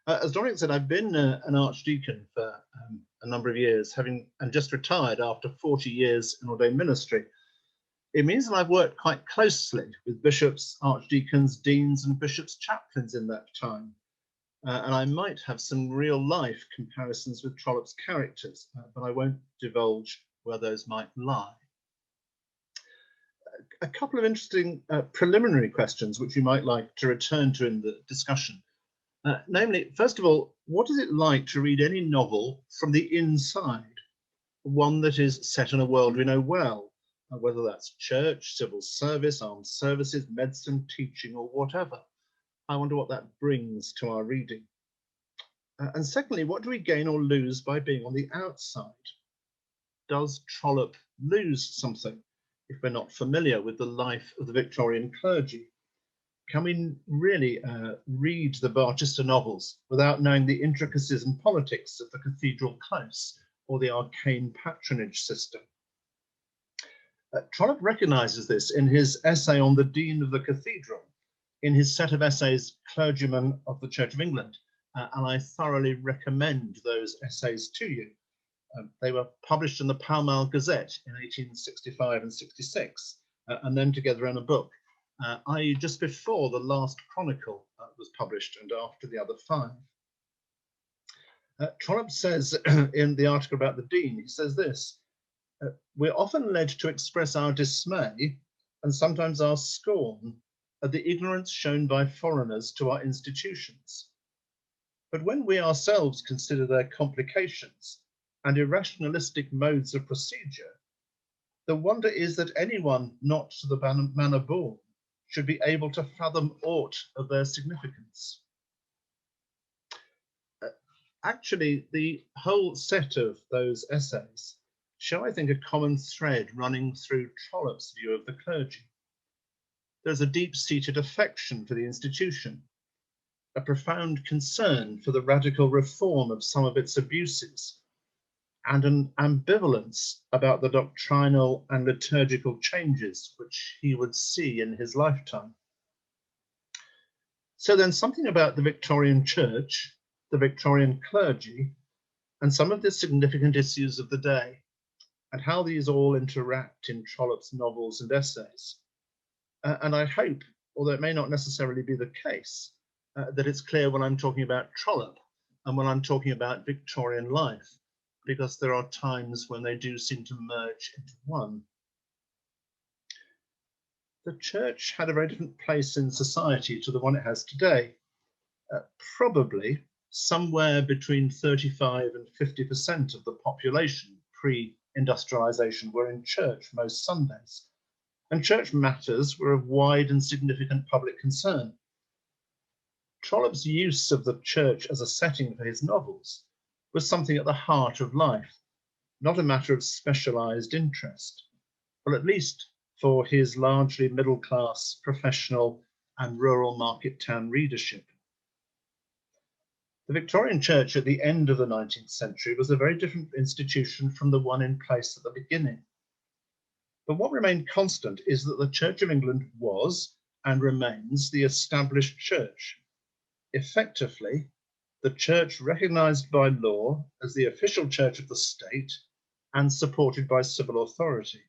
As Dominic said, I've been an archdeacon for a number of years, and just retired after 40 years in ordained ministry. It means that I've worked quite closely with bishops, archdeacons, deans, and bishops' chaplains in that time. And I might have some real life comparisons with Trollope's characters, but I won't divulge where those might lie. A couple of interesting preliminary questions which you might like to return to in the discussion. Namely, first of all, what is it like to read any novel from the inside? One that is set in a world we know well, whether that's church, civil service, armed services, medicine, teaching, or whatever. I wonder what that brings to our reading. And secondly, what do we gain or lose by being on the outside? Does Trollope lose something if we're not familiar with the life of the Victorian clergy? Can we really read the Barchester novels without knowing the intricacies and politics of the Cathedral close or the arcane patronage system? Trollope recognises this in his essay on the Dean of the Cathedral, in his set of essays, Clergymen of the Church of England, and I thoroughly recommend those essays to you. They were published in the Pall Mall Gazette in 1865 and 66, and then together in a book, i.e. just before the last Chronicle was published and after the other 5. Trollope says in the article about the Dean, he says this: we're often led to express our dismay and sometimes our scorn at the ignorance shown by foreigners to our institutions. But when we ourselves consider their complications and irrationalistic modes of procedure, the wonder is that anyone not to the manner born should be able to fathom aught of their significance. Actually, the whole set of those essays show, I think, a common thread running through Trollope's view of the clergy. There's a deep-seated affection for the institution, a profound concern for the radical reform of some of its abuses, and an ambivalence about the doctrinal and liturgical changes which he would see in his lifetime. So then something about the Victorian Church, the Victorian clergy, and some of the significant issues of the day, and how these all interact in Trollope's novels and essays. And I hope, although it may not necessarily be the case, that it's clear when I'm talking about Trollope and when I'm talking about Victorian life, because there are times when they do seem to merge into one. The church had a very different place in society to the one it has today. Probably somewhere between 35 and 50% of the population pre-industrialization were in church most Sundays, and church matters were of wide and significant public concern. Trollope's use of the church as a setting for his novels was something at the heart of life, not a matter of specialized interest, well, at least for his largely middle-class, professional and rural market town readership. The Victorian Church at the end of the 19th century was a very different institution from the one in place at the beginning. But what remained constant is that the Church of England was and remains the established church. Effectively, the church recognized by law as the official church of the state and supported by civil authority.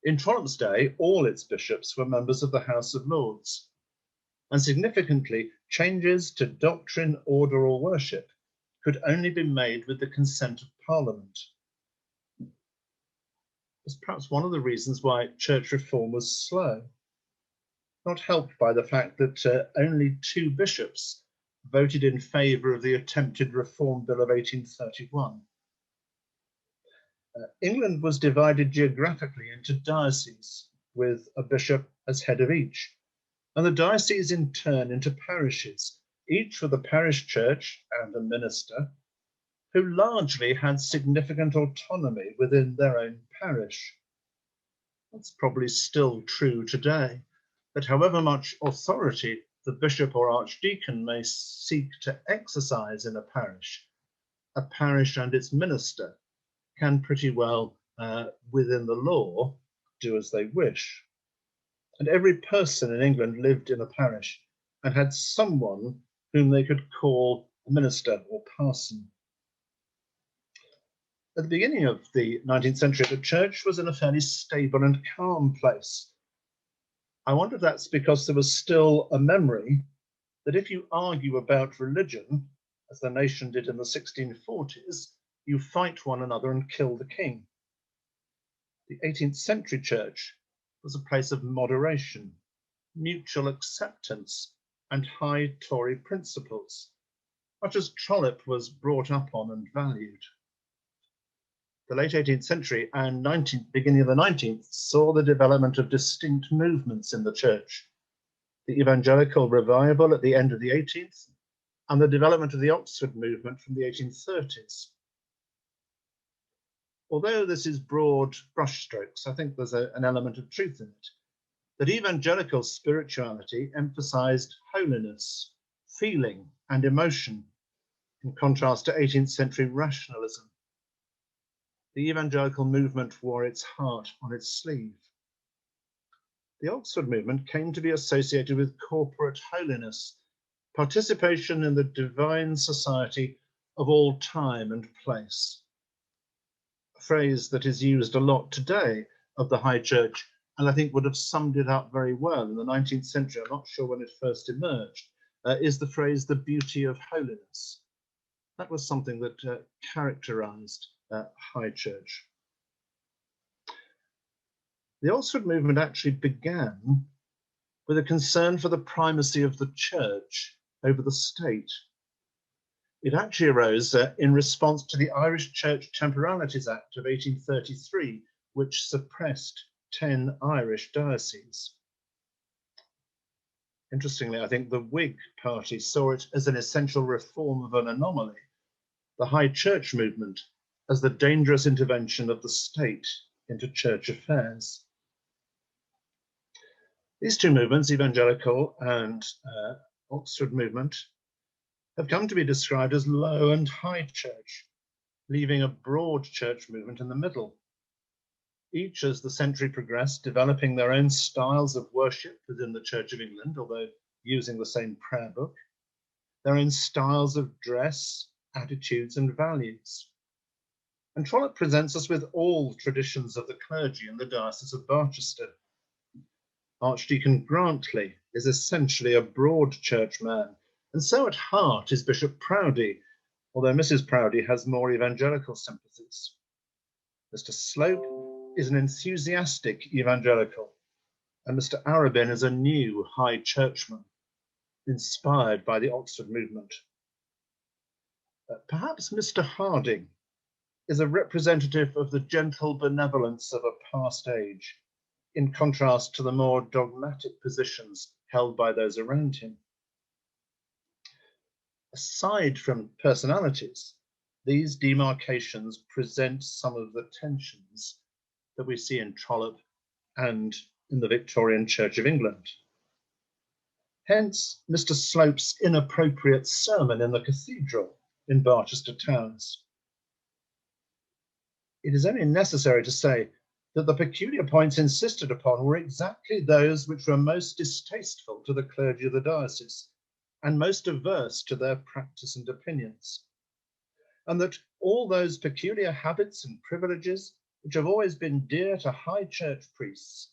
In Trollope's day, all its bishops were members of the House of Lords, and significantly, changes to doctrine, order, or worship could only be made with the consent of Parliament. It's perhaps one of the reasons why church reform was slow, not helped by the fact that only 2 bishops voted in favour of the attempted Reform Bill of 1831. England was divided geographically into dioceses, with a bishop as head of each, and the dioceses in turn into parishes, each with a parish church and a minister, who largely had significant autonomy within their own parish. That's probably still true today, that however much authority the bishop or archdeacon may seek to exercise in a parish and its minister can pretty well, within the law, do as they wish. And every person in England lived in a parish and had someone whom they could call a minister or parson. At the beginning of the 19th century, the church was in a fairly stable and calm place. I wonder if that's because there was still a memory that if you argue about religion, as the nation did in the 1640s, you fight one another and kill the king. The 18th century church was a place of moderation, mutual acceptance, and high Tory principles, much as Trollope was brought up on and valued. The late 18th century and beginning of the 19th saw the development of distinct movements in the church. The evangelical revival at the end of the 18th and the development of the Oxford movement from the 1830s. Although this is broad brushstrokes, I think there's an element of truth in it, that evangelical spirituality emphasized holiness, feeling, and emotion, in contrast to 18th century rationalism. The evangelical movement wore its heart on its sleeve. The Oxford movement came to be associated with corporate holiness, participation in the divine society of all time and place. A phrase that is used a lot today of the High Church, and I think would have summed it up very well in the 19th century, I'm not sure when it first emerged, is the phrase, the beauty of holiness. That was something that characterized High Church. The Oxford movement actually began with a concern for the primacy of the church over the state. It actually arose in response to the Irish Church Temporalities Act of 1833, which suppressed 10 Irish dioceses. Interestingly, I think the Whig Party saw it as an essential reform of an anomaly, the High Church movement as the dangerous intervention of the state into church affairs. These two movements, evangelical and Oxford movement, have come to be described as low and high church, leaving a broad church movement in the middle. Each, as the century progressed, developing their own styles of worship within the Church of England, although using the same prayer book, their own styles of dress, attitudes, and values. And Trollope presents us with all traditions of the clergy in the Diocese of Barchester. Archdeacon Grantley is essentially a broad church man, and so at heart is Bishop Proudie, although Mrs. Proudie has more evangelical sympathies. Mr. Slope is an enthusiastic evangelical, and Mr. Arabin is a new high churchman, inspired by the Oxford movement. Perhaps Mr. Harding is a representative of the gentle benevolence of a past age, in contrast to the more dogmatic positions held by those around him. Aside from personalities, these demarcations present some of the tensions that we see in Trollope and in the Victorian Church of England. Hence, Mr. Slope's inappropriate sermon in the Cathedral in Barchester Towers. It is only necessary to say that the peculiar points insisted upon were exactly those which were most distasteful to the clergy of the diocese and most averse to their practice and opinions, and that all those peculiar habits and privileges which have always been dear to high church priests,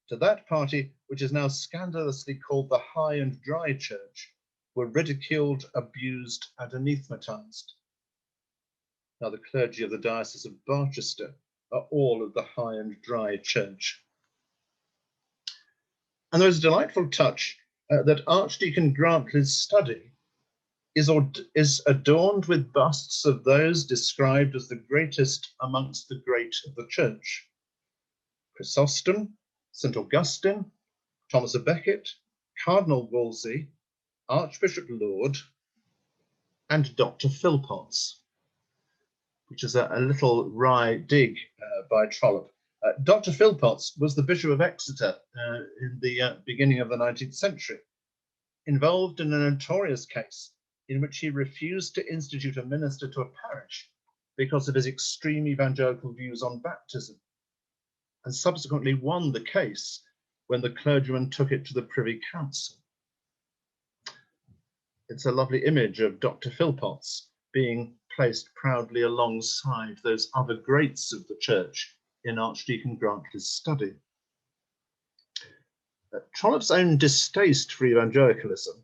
to that party which is now scandalously called the high and dry church, were ridiculed, abused, and anathematized. Now the clergy of the Diocese of Barchester are all of the high and dry church. And there is a delightful touch that Archdeacon Grantley's study is adorned with busts of those described as the greatest amongst the great of the church: Chrysostom, St. Augustine, Thomas à Becket, Cardinal Wolsey, Archbishop Laud, and Dr. Philpotts, which is a little wry dig by Trollope. Dr. Philpotts was the Bishop of Exeter in the beginning of the 19th century, involved in a notorious case in which he refused to institute a minister to a parish because of his extreme evangelical views on baptism, and subsequently won the case when the clergyman took it to the Privy Council. It's a lovely image of Dr. Philpotts being placed proudly alongside those other greats of the church in Archdeacon Grantley's study. Trollope's own distaste for evangelicalism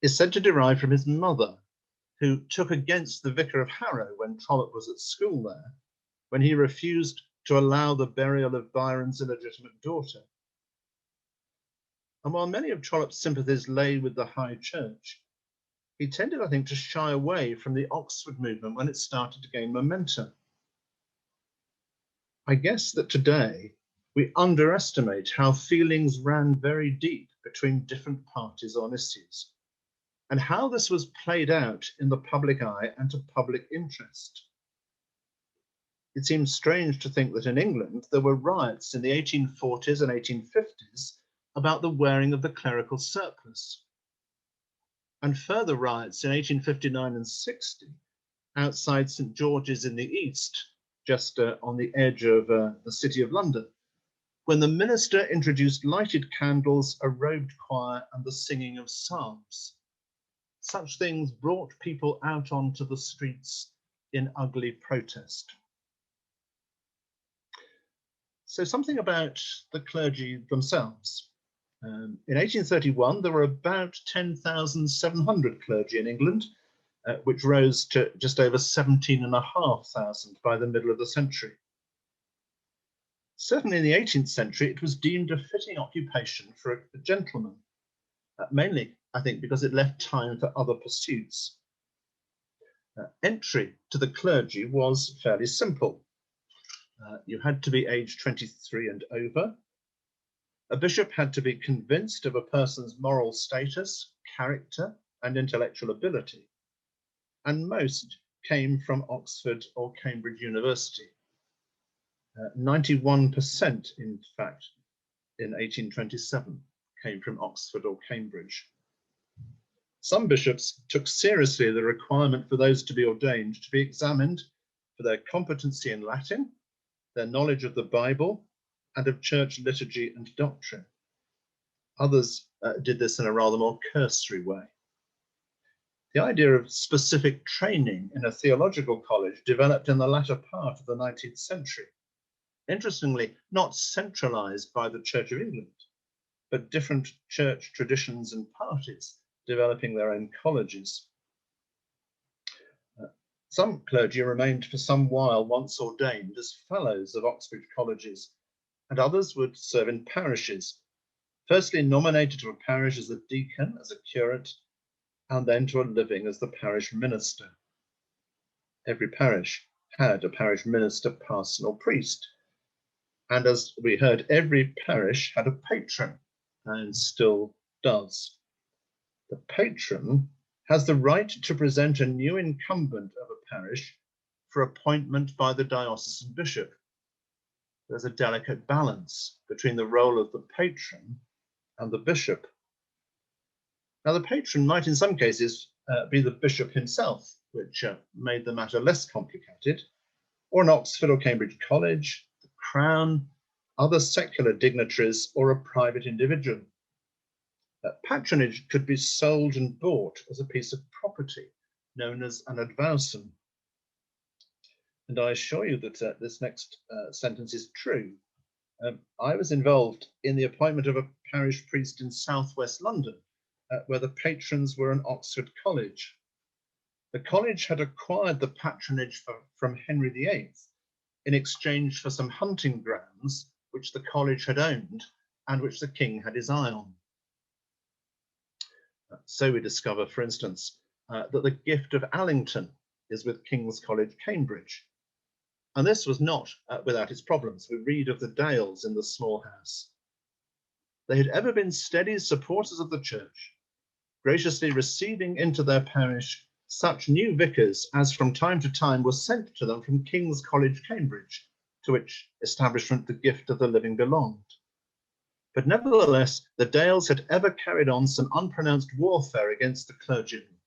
is said to derive from his mother, who took against the vicar of Harrow when Trollope was at school there, when he refused to allow the burial of Byron's illegitimate daughter. And while many of Trollope's sympathies lay with the High Church, he tended, I think, to shy away from the Oxford movement when it started to gain momentum. I guess that today we underestimate how feelings ran very deep between different parties on issues, and how this was played out in the public eye and to public interest. It seems strange to think that in England there were riots in the 1840s and 1850s about the wearing of the clerical surplice, and further riots in 1859 and 60 outside St. George's in the east, just on the edge of the City of London, when the minister introduced lighted candles, a robed choir, and the singing of psalms. Such things brought people out onto the streets in ugly protest. So something about the clergy themselves. In 1831, there were about 10,700 clergy in England, which rose to just over 17,500 by the middle of the century. Certainly in the 18th century, it was deemed a fitting occupation for a gentleman, mainly, I think, because it left time for other pursuits. Entry to the clergy was fairly simple. You had to be aged 23 and over. A bishop had to be convinced of a person's moral status, character, and intellectual ability, and most came from Oxford or Cambridge University. 91%, in fact, in 1827 came from Oxford or Cambridge. Some bishops took seriously the requirement for those to be ordained to be examined for their competency in Latin, their knowledge of the Bible, and of church liturgy and doctrine. Others did this in a rather more cursory way. The idea of specific training in a theological college developed in the latter part of the 19th century. Interestingly, not centralized by the Church of England, but different church traditions and parties developing their own colleges. Some clergy remained for some while once ordained as fellows of Oxford colleges, and others would serve in parishes, firstly nominated to a parish as a deacon, as a curate, and then to a living as the parish minister. Every parish had a parish minister, parson, or priest, and as we heard, every parish had a patron, and still does. The patron has the right to present a new incumbent of a parish for appointment by the diocesan bishop. There's a delicate balance between the role of the patron and the bishop. Now, the patron might in some cases be the bishop himself, which made the matter less complicated, or an Oxford or Cambridge college, the Crown, other secular dignitaries, or a private individual. Patronage could be sold and bought as a piece of property, known as an advowson. And I assure you that this next sentence is true. I was involved in the appointment of a parish priest in southwest London, where the patrons were an Oxford college. The college had acquired the patronage from Henry VIII in exchange for some hunting grounds which the college had owned and which the king had his eye on. So we discover, for instance, that the gift of Allington is with King's College, Cambridge. And this was not without its problems. We read of the Dales in the small house. They had ever been steady supporters of the church, graciously receiving into their parish such new vicars as from time to time were sent to them from King's College, Cambridge, to which establishment the gift of the living belonged. But nevertheless, the Dales had ever carried on some unpronounced warfare against the clergymen,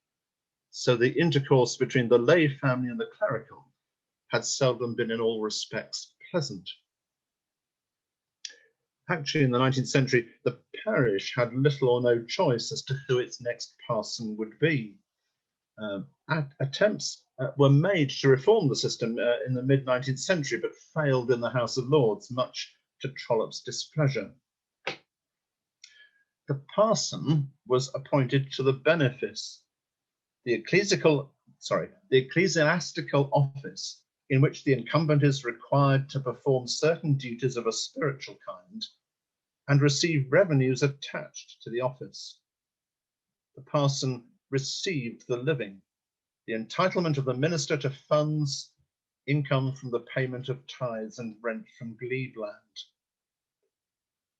so the intercourse between the lay family and the clerical had seldom been in all respects pleasant. Actually, in the 19th century, the parish had little or no choice as to who its next parson would be. Attempts were made to reform the system in the mid-19th century, but failed in the House of Lords, much to Trollope's displeasure. The parson was appointed to the benefice, the ecclesiastical office in which the incumbent is required to perform certain duties of a spiritual kind and receive revenues attached to the office. The parson received the living, the entitlement of the minister to funds, income from the payment of tithes and rent from glebe land.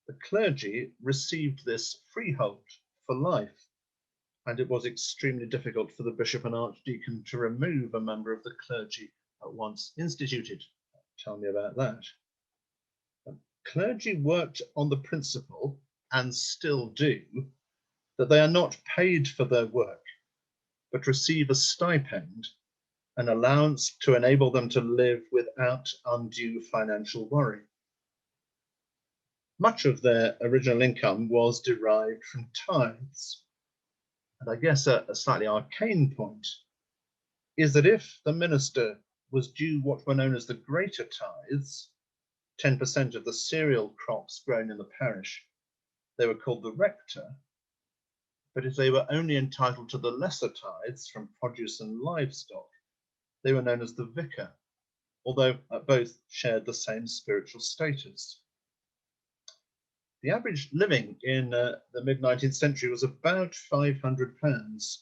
The clergy received this freehold for life, and it was extremely difficult for the bishop and archdeacon to remove a member of the clergy at once instituted. Tell me about that. Clergy worked on the principle, and still do, that they are not paid for their work, but receive a stipend, an allowance to enable them to live without undue financial worry. Much of their original income was derived from tithes. And I guess a slightly arcane point is that if the minister was due what were known as the greater tithes, 10% of the cereal crops grown in the parish, they were called the rector. But if they were only entitled to the lesser tithes from produce and livestock, they were known as the vicar, although both shared the same spiritual status. The average living in the mid-19th century was about £500,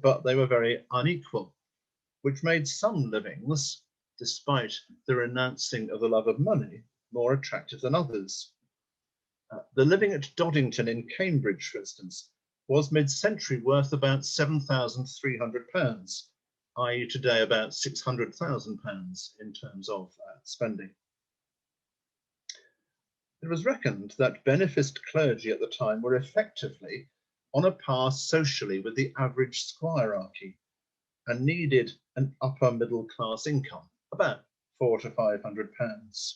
but they were very unequal, which made some livings, despite the renouncing of the love of money, more attractive than others. The living at Doddington in Cambridge, for instance, was mid-century worth about £7,300, i.e. today about £600,000 in terms of spending. It was reckoned that beneficed clergy at the time were effectively on a par socially with the average squirearchy and needed an upper middle class income, about £400 to £500.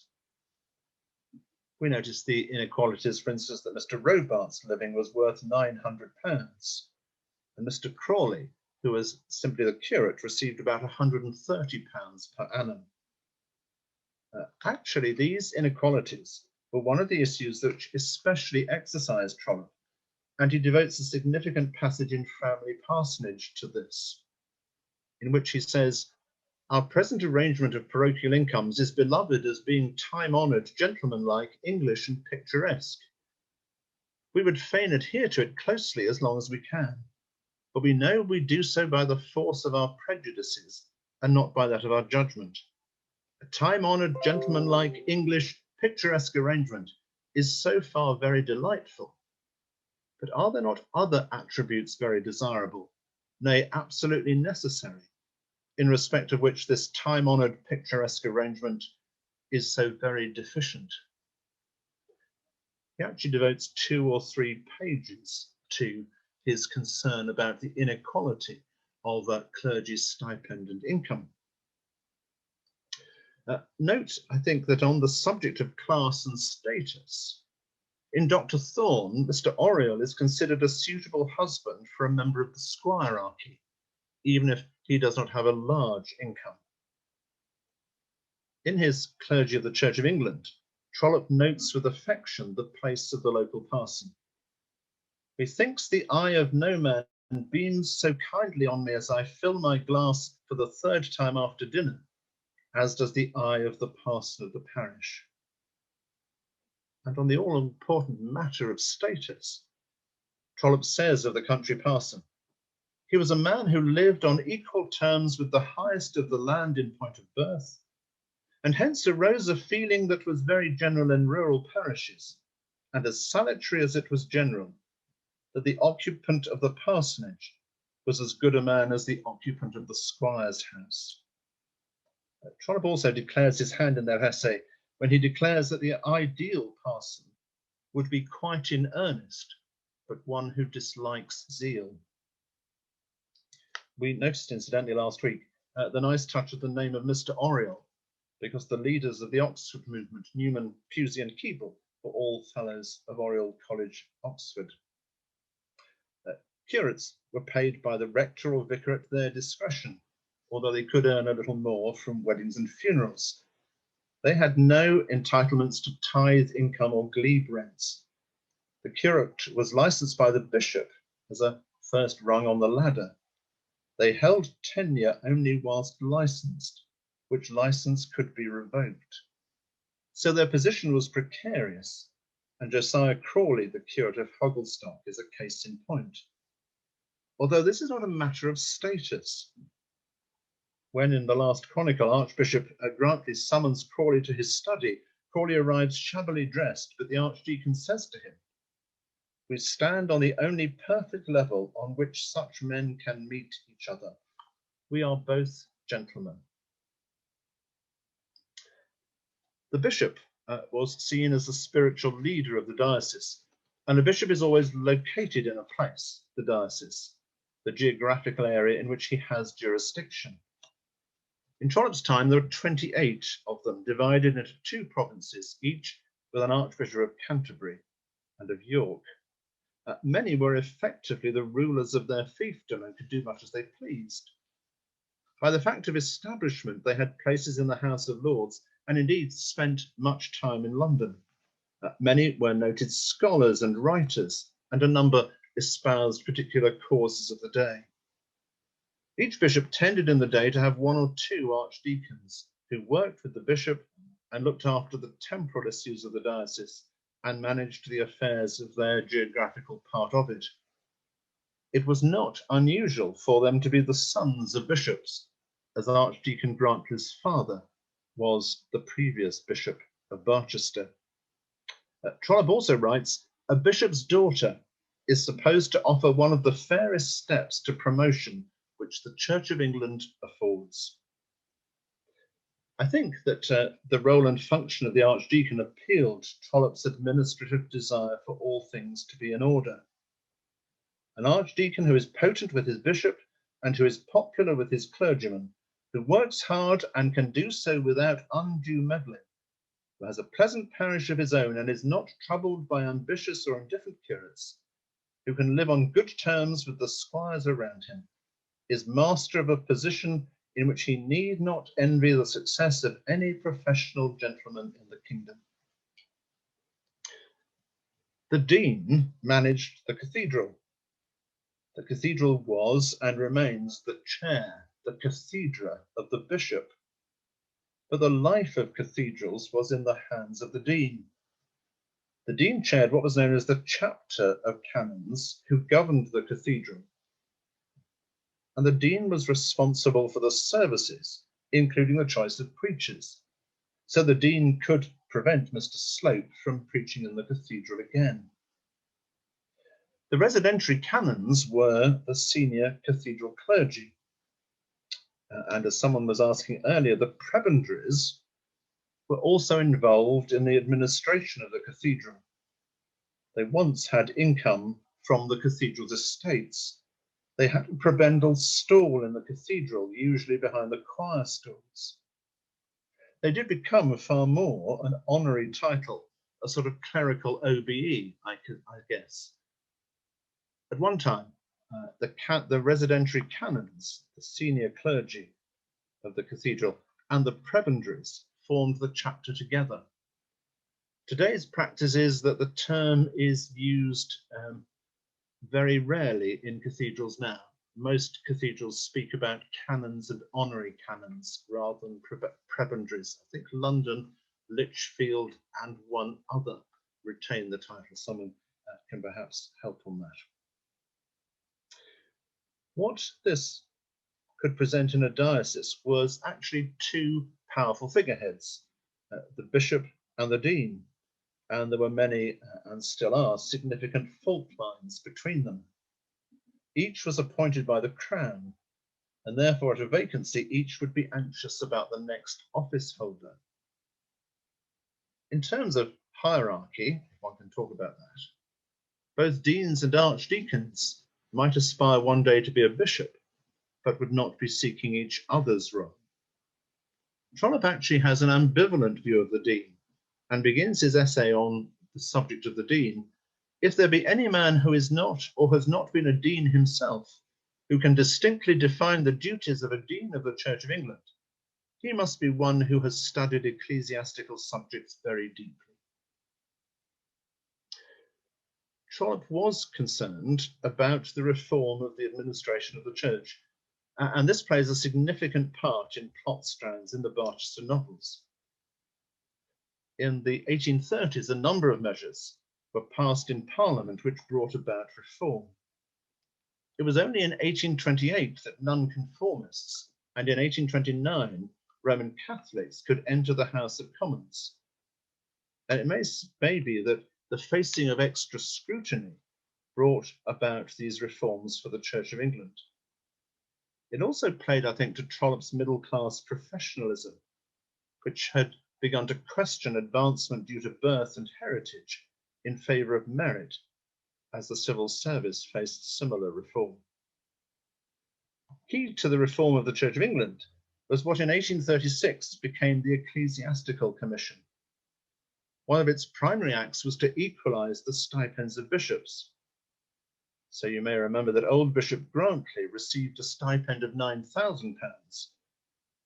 We noticed the inequalities, for instance, that Mr. Robart's living was worth £900, and Mr. Crawley, who was simply the curate, received about £130 per annum. Actually, these inequalities were one of the issues that especially exercised Trollope, and he devotes a significant passage in Family Parsonage to this, in which he says, "Our present arrangement of parochial incomes is beloved as being time-honoured, gentlemanlike, English and picturesque. We would fain adhere to it closely as long as we can, but we know we do so by the force of our prejudices and not by that of our judgment. A time-honoured, gentlemanlike, English, picturesque arrangement is so far very delightful, but are there not other attributes very desirable, nay, absolutely necessary, in respect of which this time-honoured, picturesque arrangement is so very deficient?" He actually devotes 2 or 3 pages to his concern about the inequality of clergy's stipend and income. Note, I think, that on the subject of class and status, in Dr. Thorne, Mr. Oriel is considered a suitable husband for a member of the squirearchy, even if he does not have a large income. In his Clergy of the Church of England, Trollope notes with affection the place of the local parson. "Methinks the eye of no man beams so kindly on me as I fill my glass for the 3rd time after dinner, as does the eye of the parson of the parish." And on the all-important matter of status, Trollope says of the country parson, "He was a man who lived on equal terms with the highest of the land in point of birth, and hence arose a feeling that was very general in rural parishes, and as salutary as it was general, that the occupant of the parsonage was as good a man as the occupant of the squire's house." Trollope also declares his hand in that essay when he declares that the ideal parson would be quite in earnest, but one who dislikes zeal. We noticed, incidentally, last week, the nice touch of the name of Mr. Oriel, because the leaders of the Oxford movement, Newman, Pusey and Keble, for all fellows of Oriel College, Oxford. Curates were paid by the rector or vicar at their discretion, although they could earn a little more from weddings and funerals. They had no entitlements to tithe income or glebe rents. The curate was licensed by the bishop as a first rung on the ladder. They held tenure only whilst licensed, which license could be revoked. So their position was precarious, and Josiah Crawley, the curate of Hogglestock, is a case in point. Although this is not a matter of status. When in the last chronicle Archbishop Grantley summons Crawley to his study, Crawley arrives shabbily dressed, but the archdeacon says to him, "We stand on the only perfect level on which such men can meet each other. We are both gentlemen." The bishop was seen as the spiritual leader of the diocese, and a bishop is always located in a place, the diocese, the geographical area in which he has jurisdiction. In Trollope's time, there were 28 of them, divided into 2 provinces, each with an Archbishop of Canterbury and of York. Many were effectively the rulers of their fiefdom and could do much as they pleased. By the fact of establishment, they had places in the House of Lords and indeed spent much time in London. Many were noted scholars and writers, and a number espoused particular causes of the day. Each bishop tended in the day to have 1 or 2 archdeacons who worked with the bishop and looked after the temporal issues of the diocese and managed the affairs of their geographical part of it. It was not unusual for them to be the sons of bishops, as Archdeacon Grantley's father was the previous Bishop of Barchester. Trollope also writes, "A bishop's daughter is supposed to offer one of the fairest steps to promotion which the Church of England affords." I think that the role and function of the archdeacon appealed to Trollope's administrative desire for all things to be in order. An archdeacon who is potent with his bishop and who is popular with his clergymen, who works hard and can do so without undue meddling, who has a pleasant parish of his own and is not troubled by ambitious or indifferent curates, who can live on good terms with the squires around him, is master of a position in which he need not envy the success of any professional gentleman in the kingdom. The dean managed the cathedral. The cathedral was and remains the chair, the cathedra of the bishop. But the life of cathedrals was in the hands of the dean. The dean chaired what was known as the chapter of canons who governed the cathedral. And the dean was responsible for the services, including the choice of preachers. So the dean could prevent Mr. Slope from preaching in the cathedral again. The residentiary canons were the senior cathedral clergy. And as someone was asking earlier, the prebendaries were also involved in the administration of the cathedral. They once had income from the cathedral's estates. They had a prebendal stall in the cathedral, usually behind the choir stalls. They did become far more an honorary title, a sort of clerical OBE, I guess. At one time, the residentiary canons, the senior clergy of the cathedral, and the prebendaries formed the chapter together. Today's practice is that the term is used very rarely in cathedrals now. Most cathedrals speak about canons and honorary canons rather than prebendaries. I think London, Lichfield, and one other retain the title. Someone can perhaps help on that. What this could present in a diocese was actually 2 powerful figureheads, the bishop and the dean, and there were many, and still are, significant fault lines between them. Each was appointed by the crown, and therefore at a vacancy, each would be anxious about the next office holder. In terms of hierarchy, if one can talk about that, both deans and archdeacons might aspire one day to be a bishop, but would not be seeking each other's role. Trollope actually has an ambivalent view of the dean and begins his essay on the subject of the dean, if there be any man who is not or has not been a dean himself, who can distinctly define the duties of a dean of the Church of England, he must be one who has studied ecclesiastical subjects very deeply. Trollope was concerned about the reform of the administration of the church, and this plays a significant part in plot strands in the Barchester novels. In the 1830s, a number of measures were passed in Parliament which brought about reform. It was only in 1828 that nonconformists and in 1829 Roman Catholics could enter the House of Commons. And it may be that the facing of extra scrutiny brought about these reforms for the Church of England. It also played, I think, to Trollope's middle-class professionalism, which had begun to question advancement due to birth and heritage in favour of merit, as the civil service faced similar reform. Key to the reform of the Church of England was what in 1836 became the Ecclesiastical Commission. One of its primary acts was to equalise the stipends of bishops. So you may remember that old Bishop Grantley received a stipend of £9,000,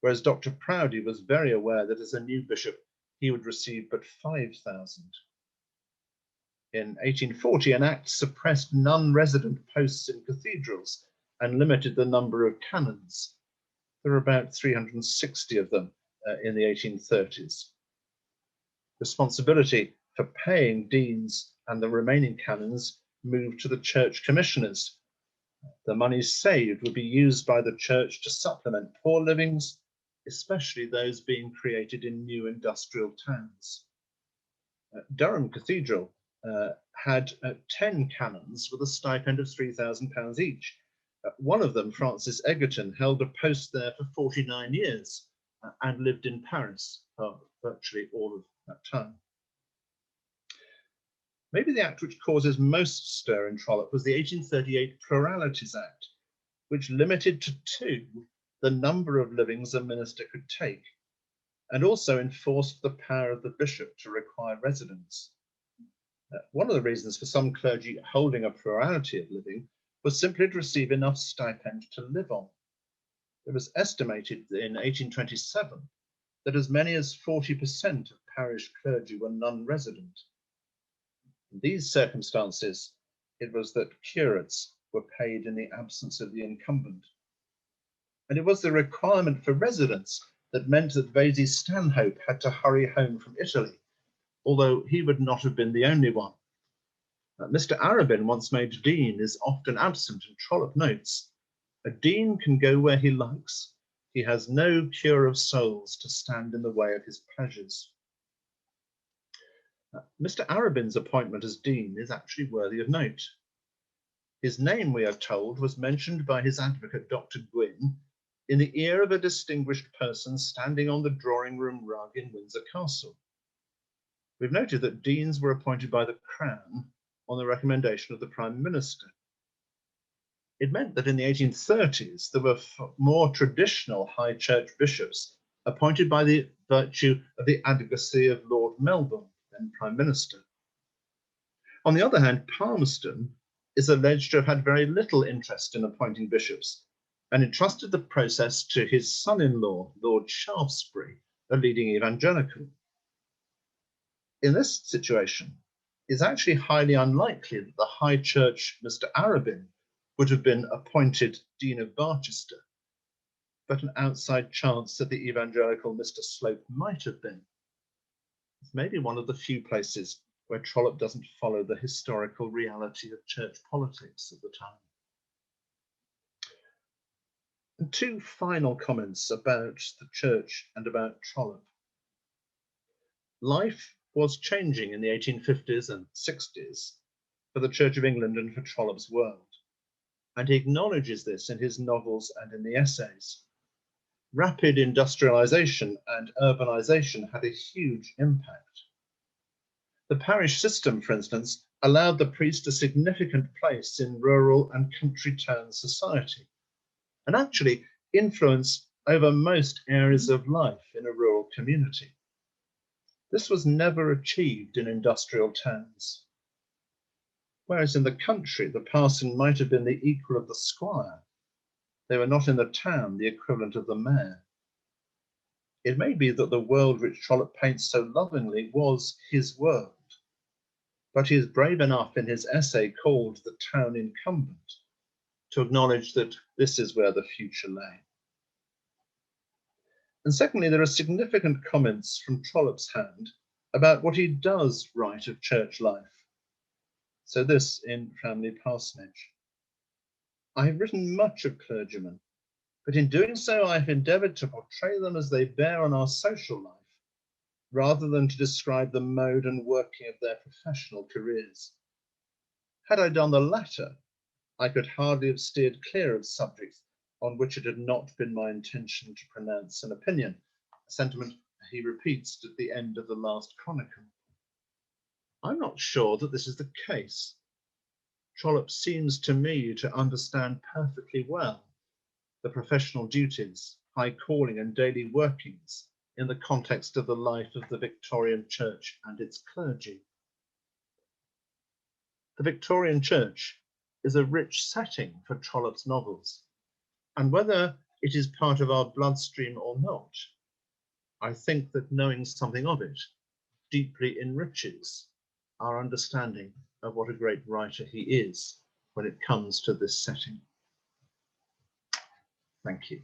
whereas Dr. Proudie was very aware that as a new bishop he would receive but £5,000. In 1840, an act suppressed non-resident posts in cathedrals and limited the number of canons. There were about 360 of them in the 1830s. Responsibility for paying deans and the remaining canons moved to the church commissioners. The money saved would be used by the church to supplement poor livings, especially those being created in new industrial towns. Durham Cathedral had 10 canons with a stipend of £3,000 each. One of them, Francis Egerton, held a post there for 49 years and lived in Paris for virtually all of that time. Maybe the act which causes most stir in Trollope was the 1838 Pluralities Act, which limited to 2 the number of livings a minister could take, and also enforced the power of the bishop to require residence. One of the reasons for some clergy holding a plurality of living was simply to receive enough stipend to live on. It was estimated in 1827 that as many as 40% of parish clergy were non-resident. In these circumstances, it was that curates were paid in the absence of the incumbent. And it was the requirement for residence that meant that Vesey Stanhope had to hurry home from Italy, although he would not have been the only one. Mr. Arabin, once made dean, is often absent, and Trollope notes, "A dean can go where he likes. He has no cure of souls to stand in the way of his pleasures." Mr. Arabin's appointment as dean is actually worthy of note. His name, we are told, was mentioned by his advocate, Dr. Gwynn, in the ear of a distinguished person standing on the drawing-room rug in Windsor Castle. We've noted that deans were appointed by the Crown on the recommendation of the Prime Minister. It meant that in the 1830s, there were more traditional high church bishops appointed by the virtue of the advocacy of Lord Melbourne, then Prime Minister. On the other hand, Palmerston is alleged to have had very little interest in appointing bishops and entrusted the process to his son-in-law, Lord Shaftesbury, a leading evangelical. In this situation, it's actually highly unlikely that the High Church, Mr. Arabin, would have been appointed Dean of Barchester, but an outside chance that the evangelical Mr. Slope might have been. It's maybe one of the few places where Trollope doesn't follow the historical reality of church politics at the time. And 2 final comments about the church and about Trollope. Life was changing in the 1850s and 60s for the Church of England and for Trollope's world, and he acknowledges this in his novels and in the essays. Rapid industrialization and urbanization had a huge impact. The parish system, for instance, allowed the priest a significant place in rural and country town society, and actually influence over most areas of life in a rural community. This was never achieved in industrial towns. Whereas in the country, the parson might have been the equal of the squire, they were not in the town the equivalent of the mayor. It may be that the world which Trollope paints so lovingly was his world, but he is brave enough in his essay called The Town Incumbent to acknowledge that this is where the future lay. And secondly, there are significant comments from Trollope's hand about what he does write of church life. So this in Family Parsonage. I have written much of clergymen, but in doing so I have endeavoured to portray them as they bear on our social life, rather than to describe the mode and working of their professional careers. Had I done the latter, I could hardly have steered clear of subjects on which it had not been my intention to pronounce an opinion, a sentiment he repeats at the end of the last chronicle. I'm not sure that this is the case. Trollope seems to me to understand perfectly well the professional duties, high calling and daily workings in the context of the life of the Victorian Church and its clergy. The Victorian Church is a rich setting for Trollope's novels, and whether it is part of our bloodstream or not, I think that knowing something of it deeply enriches our understanding of what a great writer he is when it comes to this setting. Thank you.